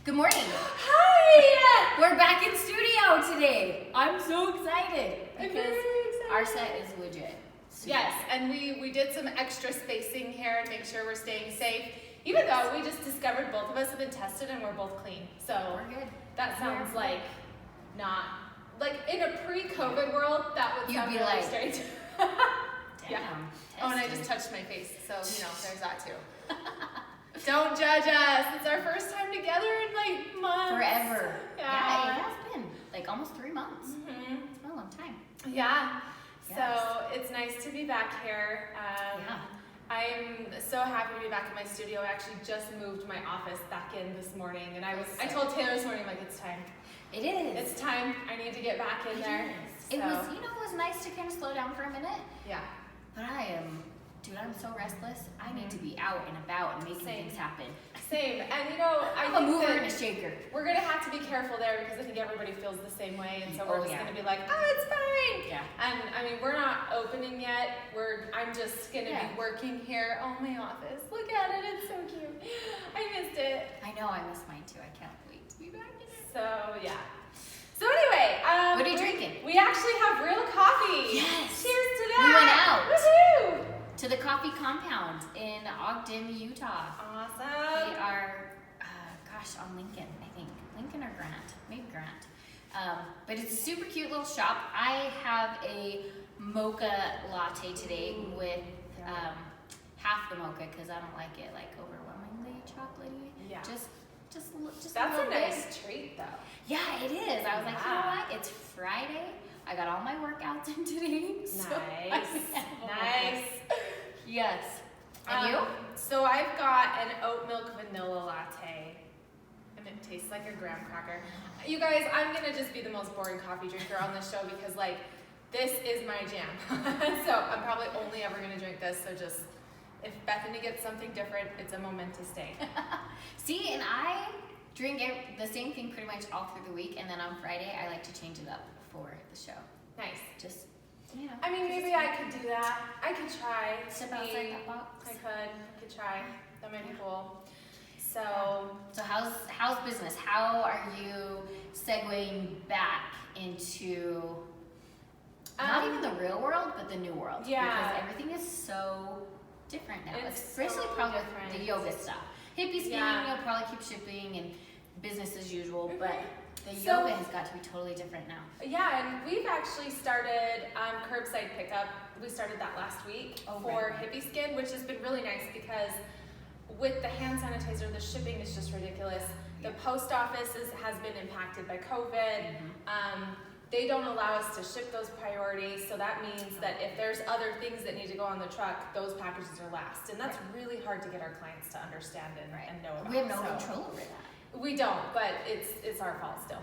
Good morning. Hi! We're back in studio today. I'm so excited because our set is legit. Yes, and we did some extra spacing here to make sure we're staying safe. Even though we just discovered both of us have been tested and we're both clean. So We're good. that sounds like not, like in a pre-COVID world, that would You'd sound be really like, strange. Damn. Yeah. Oh, and I tested. just touched my face, so there's that too. Don't judge us. It's our first time together in like months. Forever. Yeah. It has been like almost 3 months. Mhm. It's been a long time. Yeah. Yes. So it's nice to be back here. Yeah. I'm so happy to be back in my studio. I actually just moved my office back in this morning, and I told Taylor this morning, like, it's time. It is. It's time. I need to get back in there. It So, was, it was nice to kind of slow down for a minute. Yeah. But I'm so restless. I need to be out and about and making Same. things happen. Same. And I'm a think mover that and a shaker. we're gonna have to be careful there because I think everybody feels the same way, and so we're Oh, just yeah. gonna be like, oh, it's fine. Yeah. And I mean, we're not opening yet. I'm just gonna Yeah. be working here. Oh, my office. Look at it. It's so cute. I missed it. I know, I miss mine too. I can't wait to be back in it. So yeah. So anyway, What are you drinking? We actually have real coffee. Yes. Cheers to We that. went out. Woohoo! To the coffee compound in Ogden, Utah. Awesome. They are, on Lincoln, I think. Lincoln or Grant? Maybe Grant. But it's a super cute little shop. I have a mocha latte today with half the mocha because I don't like it like overwhelmingly chocolatey. Yeah. Just That's a a little nice bit. treat, though. Yeah, it is. I was like, you know Yeah. what? It's Friday. I got all my workouts in today. So Nice. Nice. Yes. And you? So I've got an oat milk vanilla latte, and it tastes like a graham cracker. You guys, I'm gonna just be the most boring coffee drinker on this show because like this is my jam. So I'm probably only ever gonna drink this. So just if Bethany gets something different, it's a moment to stay. See, and I drink the same thing pretty much all through the week, and then on Friday I like to change it up for the show. Nice. Just, I mean, maybe I could do that. I could try. Step outside that box. I could try. That might be cool. So how's business? How are you segueing back into not even the real world, but the new world? Yeah. Because everything is so different now. It's Especially so probably different. with the yoga stuff. Hippie skinny, Yeah. you'll probably keep shipping and business as usual, but the So- yoga has got to be totally different now. yeah, and we've actually started curbside pickup. We started that last week for right. Hippie Skin, which has been really nice because with the hand sanitizer, the shipping is just ridiculous. The post office has been impacted by COVID. They don't allow us to ship those priorities, so that means that if there's other things that need to go on the truck, those packages are last. And that's really hard to get our clients to understand and know about. We have no So- control over that. We don't, but it's our fault still.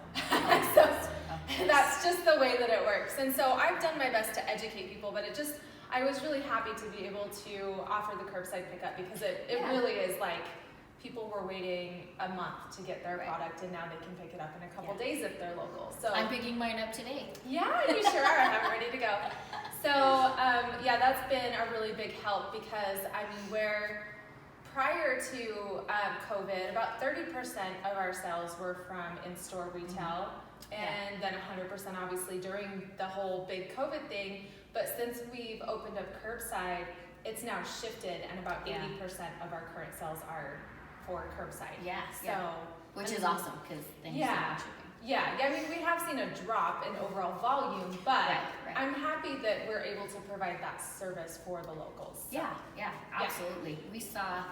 So that's just the way that it works. And so I've done my best to educate people, but I was really happy to be able to offer the curbside pickup because it Yeah. really is like people were waiting a month to get their product and now they can pick it up in a couple days if they're local. So I'm picking mine up today. yeah, you sure are. I have it ready to go. So yeah, that's been a really big help because I mean prior to COVID, about 30% of our sales were from in-store retail, and then 100% obviously during the whole big COVID thing. But since we've opened up curbside, it's now shifted, and about 80% of our current sales are for curbside. Yes. So, Which is awesome because then you Yeah. save on shipping. yeah, I mean, we have seen a drop in overall volume, but Right. I'm happy that we're able to provide that service for the locals. So. Yeah, absolutely. We saw,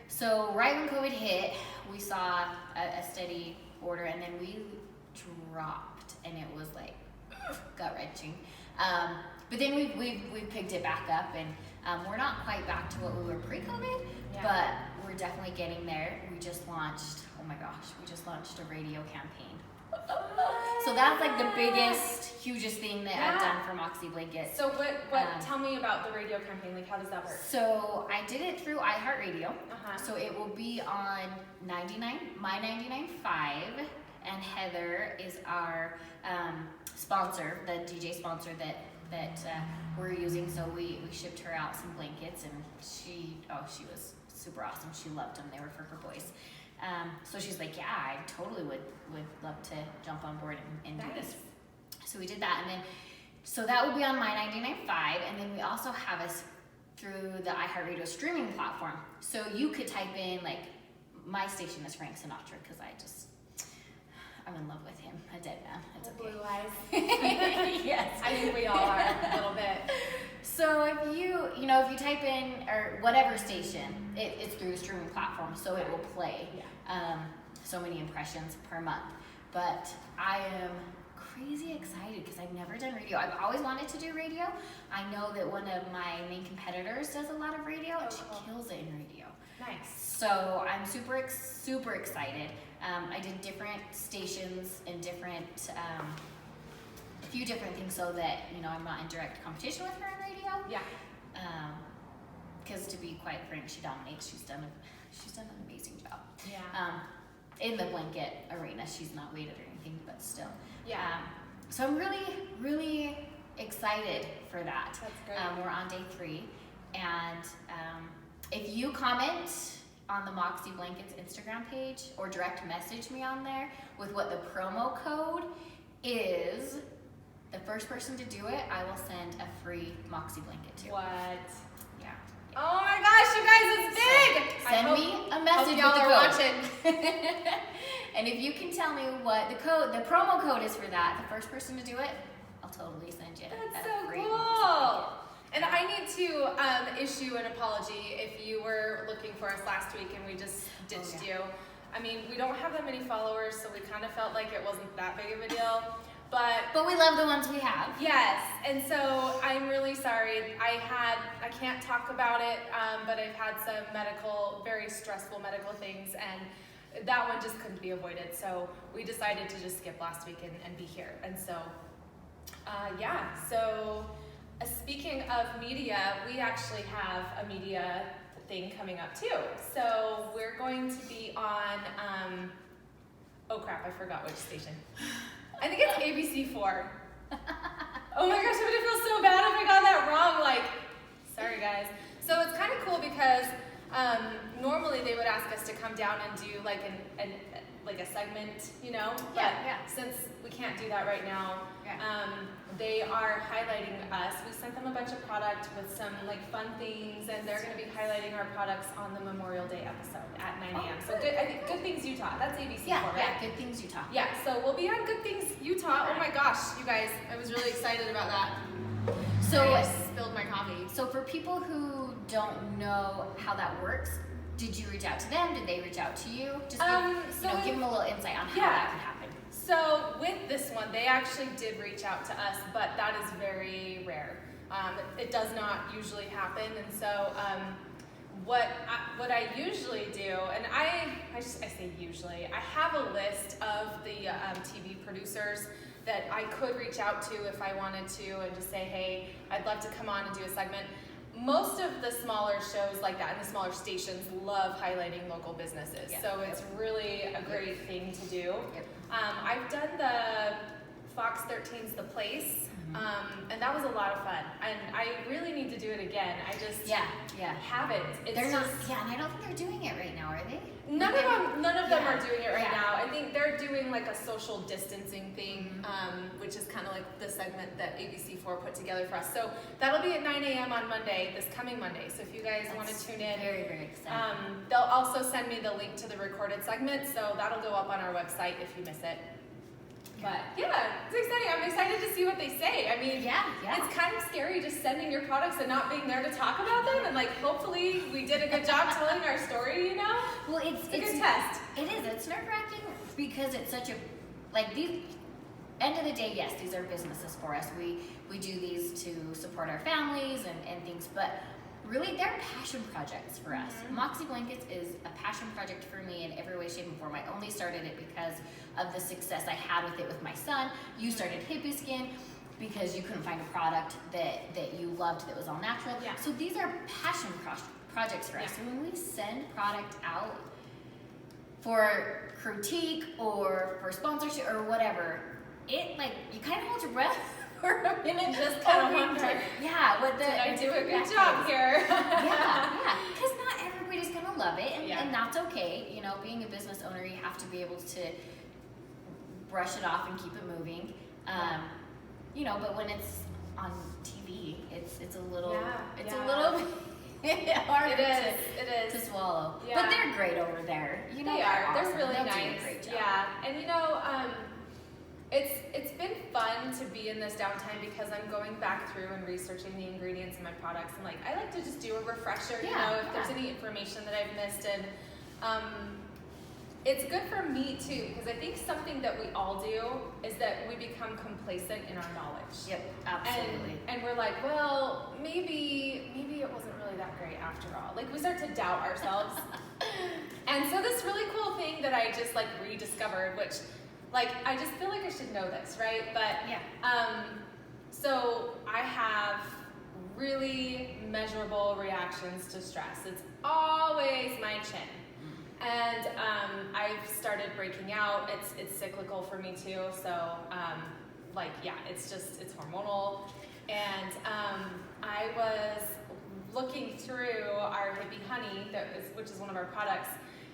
so right when COVID hit, we saw a steady order, and then we dropped, and it was like gut wrenching. But then we picked it back up, and we're not quite back to what we were pre-COVID, but we're definitely getting there. We just launched a radio campaign. So that's like the hugest thing that I've done for Moxie Blankets. So tell me about the radio campaign, like how does that work? So I did it through iHeartRadio. Uh-huh. So it will be on My 99.5, and Heather is our sponsor, the DJ sponsor that we're using. So we shipped her out some blankets, and she was super awesome. She loved them. They were for her boys. So she's like, yeah, I totally would love to jump on board and do this. So we did that, and then, so that would be on My99.5, and then we also have us through the iHeartRadio streaming platform. So you could type in, like, my station is Frank Sinatra, because I'm in love with him, a dead man. It's okay. Blue eyes. Yes. I think we all are a little bit. So if you type in, or whatever station, it's through the streaming platform, so it will play so many impressions per month. But I am crazy excited because I've never done radio. I've always wanted to do radio. I know that one of my main competitors does a lot of radio, and she kills it in radio. Nice. So I'm super excited. I did different stations and a few different things so that I'm not in direct competition with her in radio. Yeah. Because to be quite frank, she dominates. She's done an amazing job. Yeah. In the blanket arena, she's not weighted or anything, but still. Yeah. So I'm really, really excited for that. That's great. We're on day 3, and if you comment on the Moxie Blankets Instagram page or direct message me on there with what the promo code is, the first person to do it, I will send a free Moxie blanket to. What? Yeah. Oh my gosh, you guys, it's big! Send me a message y'all with the are code. watching. And if you can tell me what the promo code is for that, the first person to do it, I'll totally send you That's a so free cool. Moxie blanket. And I need to issue an apology if you were looking for us last week and we just ditched you. I mean, we don't have that many followers, so we kind of felt like it wasn't that big of a deal. But we love the ones we have. yes, and so I'm really sorry. I can't talk about it, but I've had some very stressful medical things, and that one just couldn't be avoided. So we decided to just skip last week and be here. And so, so speaking of media, we actually have a media thing coming up too. So we're going to be on, oh crap, I forgot which station. I think it's ABC4. Oh my gosh, I'm gonna feel so bad if I got that wrong. Like, sorry guys. So it's kind of cool because normally they would ask us to come down and do like a segment, But since we can't do that right now, they are highlighting us. We sent them a bunch of product with some like fun things, and they're going to be highlighting our products on the Memorial Day episode at 9 a.m. So I think Good Things Utah. That's ABC4, right? Yeah, Good Things Utah. Yeah, so we'll be on Good Things Utah. Oh my gosh, you guys, I was really excited about that. So I spilled my coffee. So for people who don't know how that works, did you reach out to them? Did they reach out to you? Just give them a little insight on how that could happen. So with this one, they actually did reach out to us, but that is very rare. It does not usually happen, and so what I usually do, and I say usually, I have a list of the TV producers that I could reach out to if I wanted to, and just say, hey, I'd love to come on and do a segment. Most of the smaller shows like that and the smaller stations love highlighting local businesses. So it's really a great thing to do. I've done the Fox 13's The Place, and that was a lot of fun. And I really need to do it again. I just haven't. And I don't think they're doing it right now, are they? None of them are doing it right now. I think they're doing like a social distancing thing, which is kind of like the segment that ABC4 put together for us. So that'll be at 9 a.m. on Monday, this coming Monday. So if you guys want to tune in, very, very exciting. They'll also send me the link to the recorded segment, so that'll go up on our website if you miss it. But it's exciting. I'm excited to see what they say. I mean, it's kind of scary just sending your products and not being there to talk about them. And like, hopefully, we did a good job telling our story. Well, it's a good test. It is. It's nerve-wracking because it's such a these. End of the day, yes, these are businesses for us. We do these to support our families and things, but really, they're passion projects for us. Moxie Blankets is a passion project for me in every way, shape, and form. I only started it because of the success I had with it with my son. You started Hippie Skin because you couldn't find a product that you loved that was all natural. So these are passion projects for us. So when we send product out for critique or for sponsorship or whatever, it you kind of hold your breath for a minute, just kind of wonder. Did I do a good job here? Because not everybody's gonna love it, and, Yeah. and that's okay. You know, being a business owner, you have to be able to brush it off and keep it moving. You know, but when it's on TV, it's a little, it's a little harder It to is. swallow. Yeah. But they're great over there. You know, They they're are. They're awesome. really They'll nice. do a great job. Yeah, and you know, it's been fun to be in this downtime because I'm going back through and researching the ingredients in my products. And like, I like to just do a refresher. You know, if there's any information that I've missed, and it's good for me too, because I think something that we all do is that we become complacent in our knowledge. Yep, absolutely. And we're like, well, maybe it wasn't really that great after all. Like, we start to doubt ourselves. And so this really cool thing that I just like rediscovered, which like I just feel like I should know this, right? But so I have really measurable reactions to stress. It's always my chin. And I've started breaking out. It's cyclical for me too. So it's hormonal. And I was looking through our Hippie Honey, which is one of our products,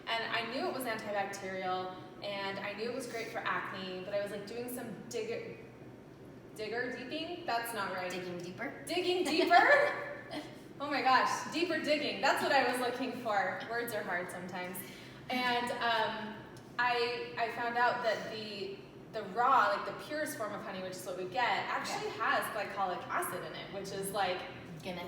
and I knew it was antibacterial, and I knew it was great for acne. But I was like doing some deeping. That's not right. Digging deeper. Oh my gosh, deeper digging. That's what I was looking for. Words are hard sometimes. And I found out that the raw, like the purest form of honey, which is what we get, actually has glycolic acid in it, which is like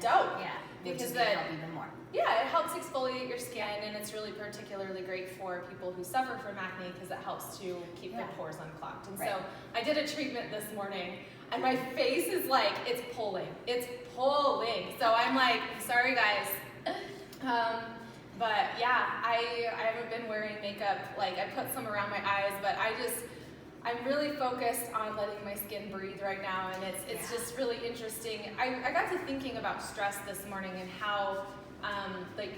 dope. Yeah, because which is gonna help even more. Yeah, it helps exfoliate your skin, and it's really particularly great for people who suffer from acne because it helps to keep the pores unclogged. And so I did a treatment this morning, and my face is like, it's pulling. So I'm like, sorry guys. But yeah, I haven't been wearing makeup. Like, I put some around my eyes, but I'm really focused on letting my skin breathe right now, and it's just really interesting. I got to thinking about stress this morning and how like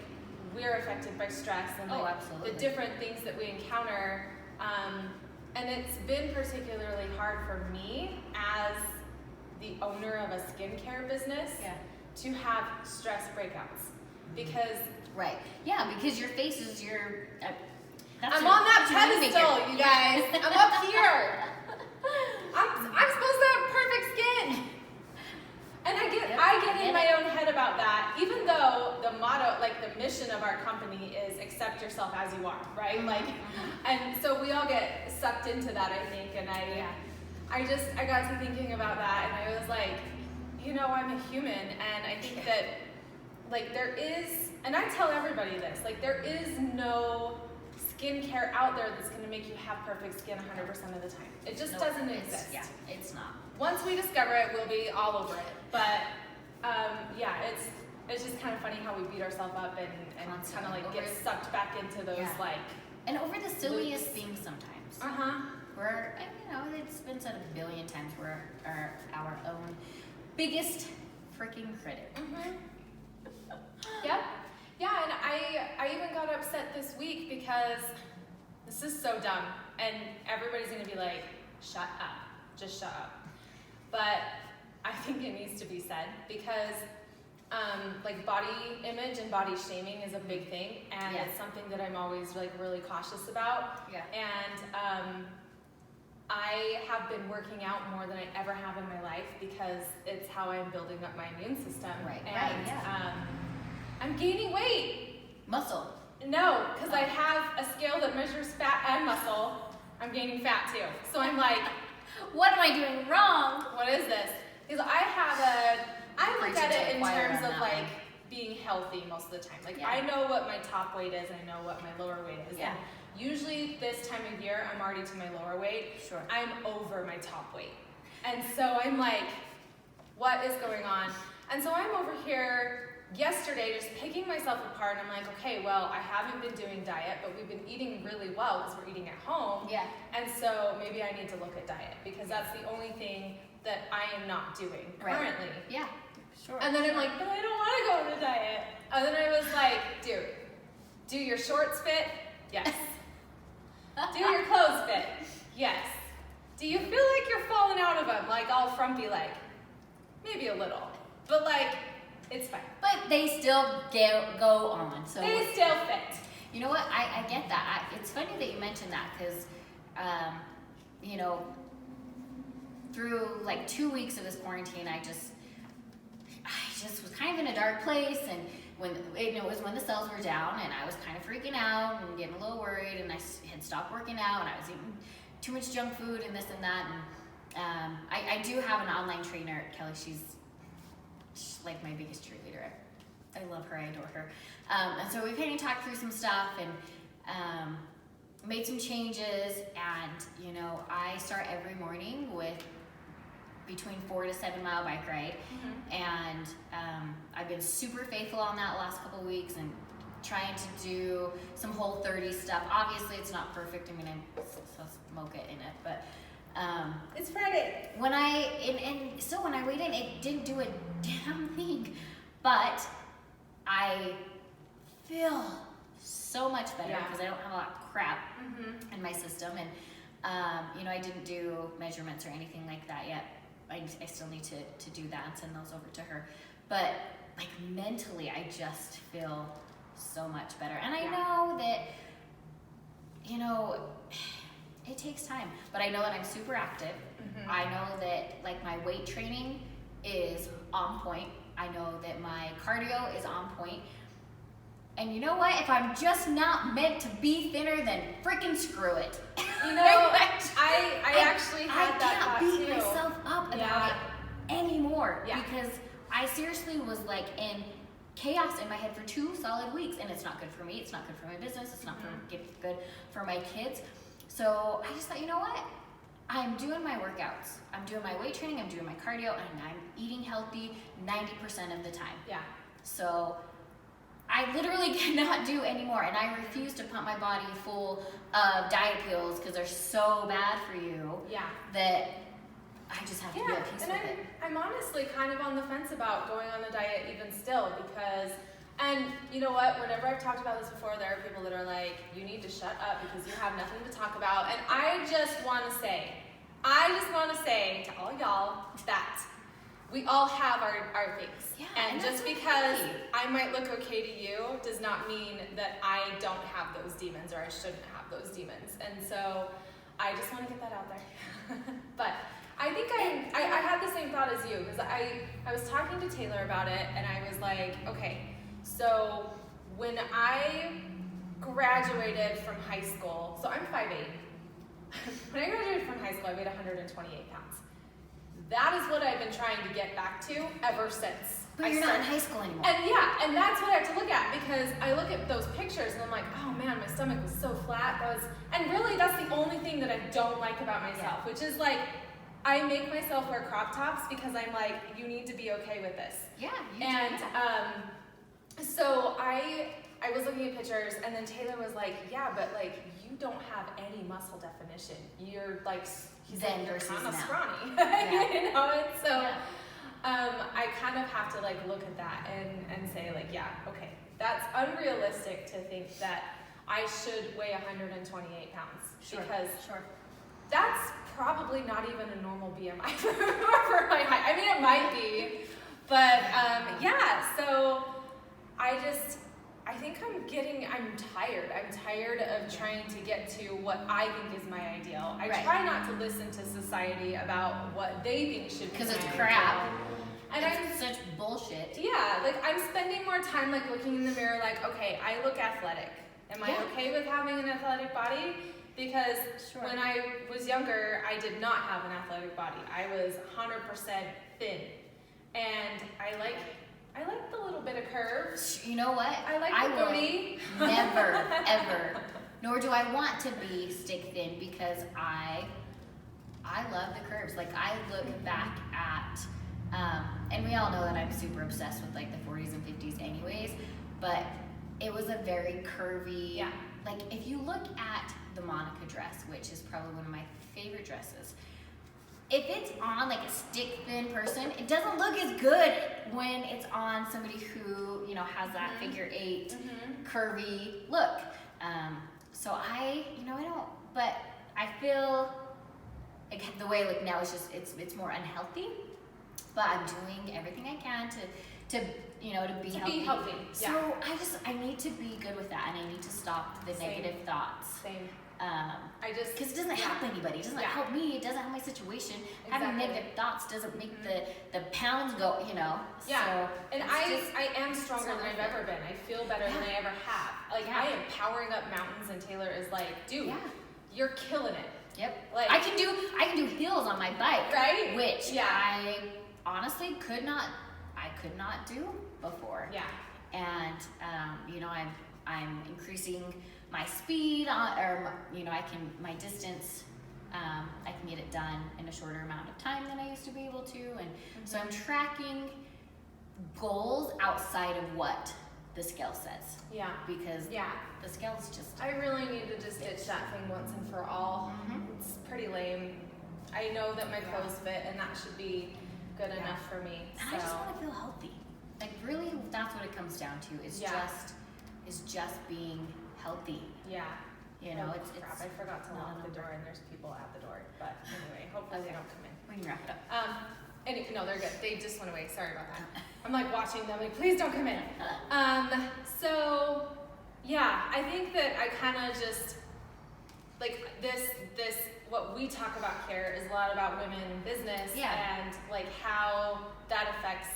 we're affected by stress and like, the different things that we encounter. And it's been particularly hard for me as the owner of a skincare business to have stress breakouts because because your face is your. I'm on that pedestal, you guys. I'm up here. I'm supposed to have perfect skin. And I get in my own head about that, even though the motto, like the mission of our company is accept yourself as you are, right? And so we all get sucked into that, I think. And I got to thinking about that, and I was like, you know, I'm a human, and I think that like there is, and I tell everybody this, like there is no skincare out there that's going to make you have perfect skin 100% of the time. It just doesn't exist. Yeah, it's not. Once we discover it, we'll be all over it. But it's just kind of funny how we beat ourselves up and kind of like get sucked back into those and over the silliest things sometimes. We're, you know, it's been said a billion times, we're our own biggest freaking critic. Yep. Yeah, and I even got upset this week because this is so dumb, and everybody's gonna be like, shut up, just shut up. But I think it needs to be said because like body image and body shaming is a big thing, and it's something that I'm always like really cautious about. And I have been working out more than I ever have in my life because it's how I'm building up my immune system. I'm gaining weight. Muscle. No, because I have a scale that measures fat and muscle. I'm gaining fat too. So I'm like, what am I doing wrong? What is this? Because I look at it in terms of like being healthy most of the time. Like I know what my top weight is, I know what my lower weight is. And usually this time of year, I'm already to my lower weight. I'm over my top weight. And so I'm like, what is going on? And so I'm over here yesterday just picking myself apart, and I'm like, okay, well, I haven't been doing diet, but we've been eating really well because we're eating at home. And so maybe I need to look at diet because that's the only thing that I am not doing currently. And then I'm like, but I don't want to go on a diet. And then I was like, dude, do your shorts fit? Yes. Do your clothes fit? Yes. Do you feel like you're falling out of them, like all frumpy like? Maybe a little. But like, It's fine. But they still go on. So They still fit. you know what? I get that. It's funny that you mentioned that because, you know, through like 2 weeks of this quarantine, I just was kind of in a dark place, and when it was when the cells were down, and I was kind of freaking out and getting a little worried, and I had stopped working out, and I was eating too much junk food and this and that, and I do have an online trainer, Kelly. She's like my biggest cheerleader. I love her. I adore her. And so we kind of talked through some stuff and made some changes, and you know, I start every morning with between 4 to 7 mile bike ride, and I've been super faithful on that last couple of weeks and trying to do some Whole30 stuff. Obviously it's not perfect. I mean, I'm so smoke it in it, but It's Friday. when so when I weighed in, it didn't do a damn thing, but I feel so much better because I don't have a lot of crap in my system, and you know, I didn't do measurements or anything like that yet. I still need to do that and send those over to her, but like mentally I just feel so much better, and I know that, you know, it takes time, but I know that I'm super active. I know that like my weight training is on point. I know that my cardio is on point. And you know what? If I'm just not meant to be thinner, then freaking screw it. You know, I actually had that thought too. I can't beat myself up about it anymore, Yeah. because I seriously was like in chaos in my head for 2 solid weeks, and it's not good for me. It's not good for my business. It's not good for my kids. So I just thought, you know what? I'm doing my workouts. I'm doing my weight training. I'm doing my cardio, and I'm eating healthy 90% of the time. Yeah. So I literally cannot do anymore, and I refuse to pump my body full of diet pills because they're so bad for you. Yeah. That I just have to be at peace and with it. I'm honestly kind of on the fence about going on a diet even still, because, and you know what, whenever I've talked about this before, there are people that are like, you need to shut up because you have nothing to talk about, and I just want to say to all y'all that we all have our things. Yeah, and and just that's because okay. I might look okay to you does not mean that I don't have those demons, or I shouldn't have those demons. And so I just want to get that out there. But I think I had the same thought as you, because I was talking to Taylor about it, and I was like, okay, so when I graduated from high school, so I'm 5'8". When I graduated from high school, I weighed 128 pounds. That is what I've been trying to get back to ever since. But you're not in high school anymore. And yeah, and that's what I have to look at, because I look at those pictures and I'm like, oh man, my stomach was so flat. And really that's the only thing that I don't like about myself, which is like, I make myself wear crop tops because I'm like, you need to be okay with this. Yeah, you And do. so I was looking at pictures, and then Taylor was like, yeah, but like you don't have any muscle definition. You're like, Then you're versus kind of now. scrawny. Yeah. You know, and so Yeah. I kind of have to like look at that and say like, yeah, okay, that's unrealistic to think that I should weigh 128 pounds, because that's probably not even a normal BMI for my height. I mean, it might be, but yeah, so I think I'm tired. I'm tired of trying to get to what I think is my ideal. I try not to listen to society about what they think should be Because it's my crap. ideal. And it's such bullshit. yeah, like I'm spending more time like looking in the mirror like, okay, I look athletic. Am I okay with having an athletic body? Because when I was younger, I did not have an athletic body. I was 100% thin. And I like the little bit of curves. You know what? I like the booty. Never, ever. Nor do I want to be stick thin, because I love the curves. Like I look back at, and we all know that I'm super obsessed with like the 40s and 50s anyways, but it was a very curvy, like if you look at the Monica dress, which is probably one of my favorite dresses, if it's on like a stick thin person, it doesn't look as good when it's on somebody who, you know, has that figure 8 curvy look. So I don't, but I feel like the way I look now is just, it's more unhealthy, but I'm doing everything I can to be To healthy. be healthy, So yeah. I need to be good with that, and I need to stop the Same. negative thoughts. Same. Because it doesn't help anybody. It doesn't Yeah. help me. It doesn't help my situation. Having Exactly. negative thoughts doesn't make the pounds go. Yeah, So and it's just- I am stronger not than worth I've it. ever been. I feel better than I ever have. Like, Yeah. I am powering up mountains, and Taylor is like, dude, Yeah. you're killing it. Yep. Like, I can do hills on my bike, Right? which Yeah. I honestly could not do before. Yeah. And I'm increasing my speed my distance. I can get it done in a shorter amount of time than I used to be able to, and so I'm tracking goals outside of what the scale says, Yeah. because Yeah. the scale's just I really need to just ditch that thing once and for all. Mhm. It's pretty lame. I know that my Yeah. clothes fit, and that should be good Yeah. enough for me. And So I just want to feel healthy. Like really, that's what it comes down to. Is Yeah. just being healthy. yeah. Oh, It's crap. I forgot to not lock a the number. door, and there's people at the door. But anyway, hopefully they Okay. don't come in. We can wrap it up. No, they're good. They just went away. Sorry about that. I'm like watching them, like, please don't come in. So yeah, I think that I kind of just like this what we talk about here is a lot about women in business Yeah. and like how that affects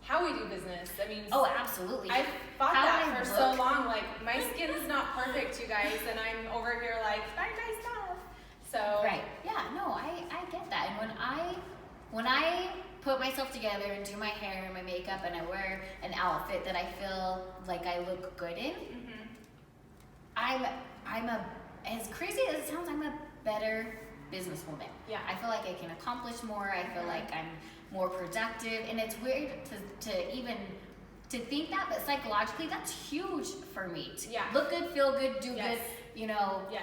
how we do business. I mean, Oh, absolutely. I thought How that I for so look. long. Like, my skin is not perfect, you guys, and I'm over here like, buy my stuff. So Right. Yeah. No, I get that. And when I put myself together and do my hair and my makeup and I wear an outfit that I feel like I look good in, Mhm. I'm a, as crazy as it sounds, I'm a better businesswoman. Yeah. I feel like I can accomplish more. I feel like I'm more productive, and it's weird to even to think that, but psychologically, that's huge for me. To Yeah. look good, feel good, do Yes. good. Yes.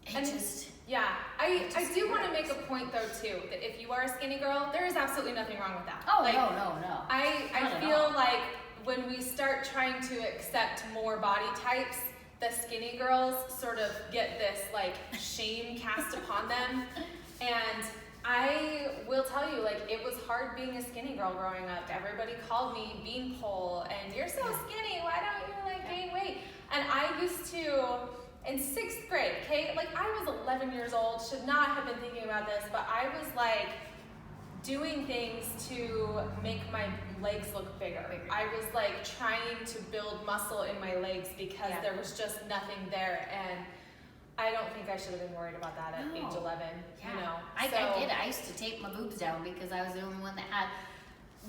It And- just Yeah, I just do want to works. make a point though too that if you are a skinny girl, there is absolutely nothing wrong with that. oh Like, no. Not I at feel all. like when we start trying to accept more body types, the skinny girls sort of get this like shame cast upon them. And I will tell you, like, it was hard being a skinny girl growing up. Everybody called me beanpole and you're so skinny, why don't you like gain weight? And I used to in 6th grade, okay, like I was 11 years old, should not have been thinking about this, but I was like doing things to make my legs look bigger. I was like trying to build muscle in my legs because Yeah. there was just nothing there, and I don't think I should have been worried about that at No. age 11, Yeah. you know. I did it. I used to tape my boobs down because I was the only one that had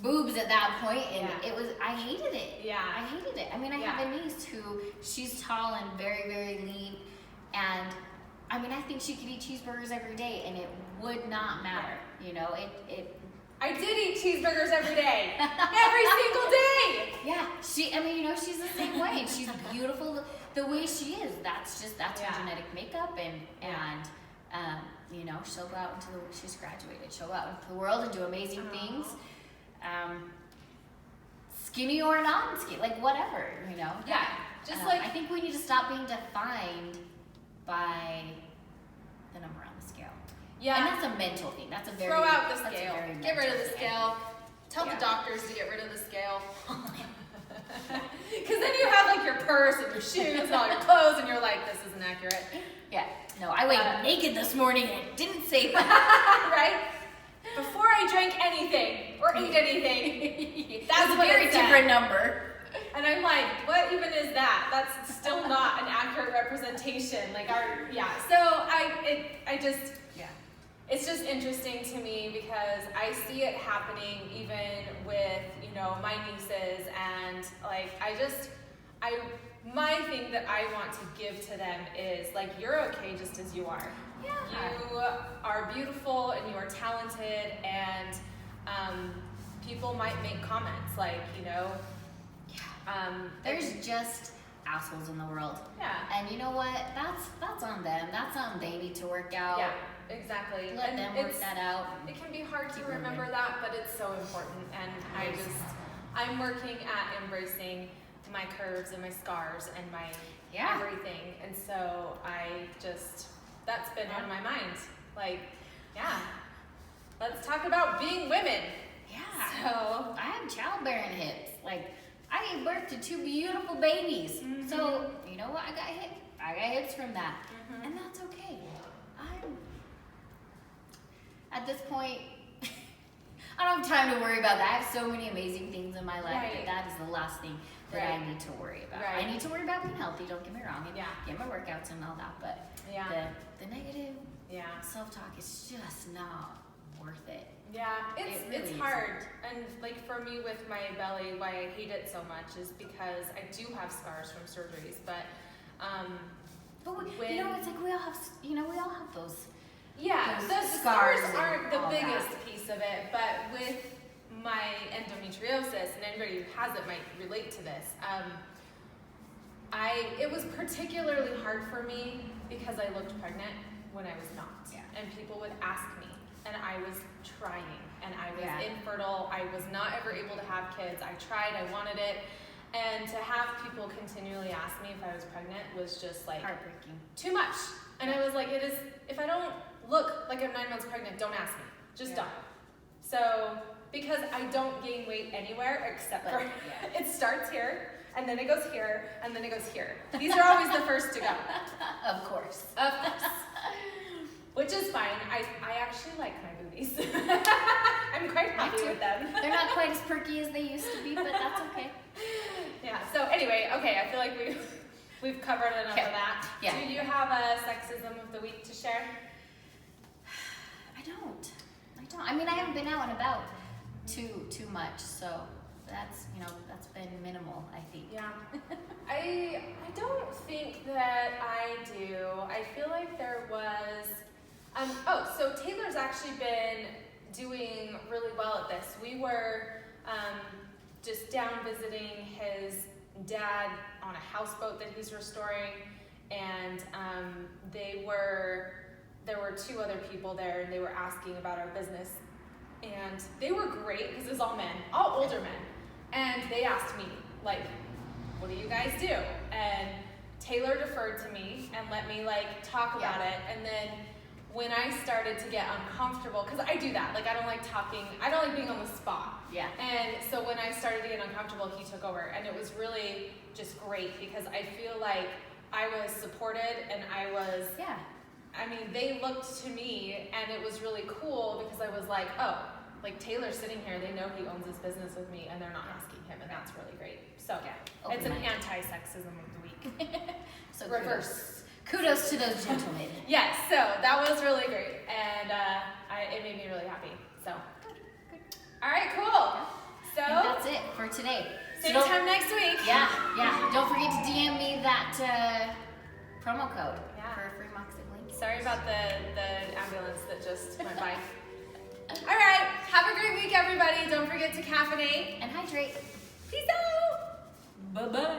boobs at that point, and Yeah. I hated it. Yeah. I hated it. I mean, I have a niece who, she's tall and very, very lean, and I mean, I think she could eat cheeseburgers every day, and it would not matter. You know, I did eat cheeseburgers every day. Every single day! yeah. She's the same way, and she's beautiful the way she is. That's Yeah. her genetic makeup, and Yeah. she'll go out she's graduated. She'll go out into the world and do amazing things. Skinny or non-skinny, like whatever, you know. Yeah, just like I think we need to stop being defined by the number on the scale. yeah. And that's a mental thing. That's a very Throw out the that's a scale. very Get rid of mental the thing. scale. Tell Yeah. the doctors to get rid of the scale. Because then you have like your purse and your shoes and all your clothes, and you're like, this isn't accurate. Yeah. No, I weighed naked this morning and it didn't say that. Right? Before I drank anything or ate anything, that's That's a what very it said. different number. And I'm like, what even is that? That's still not an accurate representation. Like So Yeah. it's just interesting to me because I see it happening even with, my nieces, and like my thing that I want to give to them is like, you're okay just as you are. Yeah. You are beautiful and you are talented, and people might make comments like, There's just assholes in the world. yeah. And you know what? That's on them. That's something they need to work out. Yeah, exactly. Let And them work that out. It can be hard to Keep remember moving. that, but it's so important. And I'm working at embracing my curves and my scars and my Yeah. everything. And so that's been on my mind. Like, yeah, let's talk about being women. Yeah. So I have childbearing hips. Like, I gave birth to 2 beautiful babies. Mhm. So, you know what? I got hips from that. Mhm. And that's okay. I'm, at this point, I don't have time to worry about that. I have so many amazing things in my life Right. that is the last thing that I Right. need to worry about. Right. I need to worry about being healthy, don't get me wrong, and Yeah. get my workouts and all that, but yeah, the negative yeah. self-talk is just not worth it. Yeah, It it's really it's isn't. hard, and like for me with my belly, why I hate it so much is because I do have scars from surgeries, but But When- you know, it's like we all have those. yeah, Those the scars scars and aren't the all biggest that. piece of it, but with my endometriosis, and anybody who has it might relate to this. It was particularly hard for me because I looked pregnant when I was not, Yeah. and people would ask me, and I was trying, and I was Yeah. infertile. I was not ever able to have kids. I tried, I wanted it, and to have people continually ask me if I was pregnant was just like Heartbreaking. too much. And I was like, it is, if I don't look like I'm 9 months pregnant, don't ask me. Just Yeah. don't. So, because I don't gain weight anywhere except But, for, yeah. it starts here, and then it goes here, and then it goes here. These are always the first to go. Of course. Of course. Which is fine. I actually like my booties. I'm quite happy too. with them. They're not quite as perky as they used to be, but that's okay. Yeah, so anyway, okay, I feel like we've covered enough Okay. of that. Yeah. Do you have a sexism of the week to share? I don't. I mean, I haven't been out and about too much, so that's been minimal, I think. Yeah. I don't think that I do. I feel like there was so Taylor's actually been doing really well at this. We were just down visiting his dad on a houseboat that he's restoring, and there were 2 other people there, and they were asking about our business, and they were great because it was all men, all older men, and they asked me like, what do you guys do? And Taylor deferred to me and let me like talk about it, and then when I started to get uncomfortable, because I do that, like I don't like talking, I don't like being on the spot. Yeah. And so when I started to get uncomfortable, he took over, and it was really just great because I feel like I was supported, and Yeah. I mean, they looked to me, and it was really cool because I was like, oh, like Taylor's sitting here, they know he owns this business with me, and they're not asking him, and that's really great. So Yeah. it's an Open-minded. anti-sexism of the week. So Reverse. Kudos to those gentlemen. Yes, so that was really great, and it made me really happy. So, all right, cool. So, I think that's it for today. same don't- time next week. Yeah. Don't forget to DM me that promo code Yeah. for a free Moxie link. Sorry about the ambulance that just went by. All right, have a great week, everybody. Don't forget to caffeinate. And hydrate. Peace out. Bye-bye.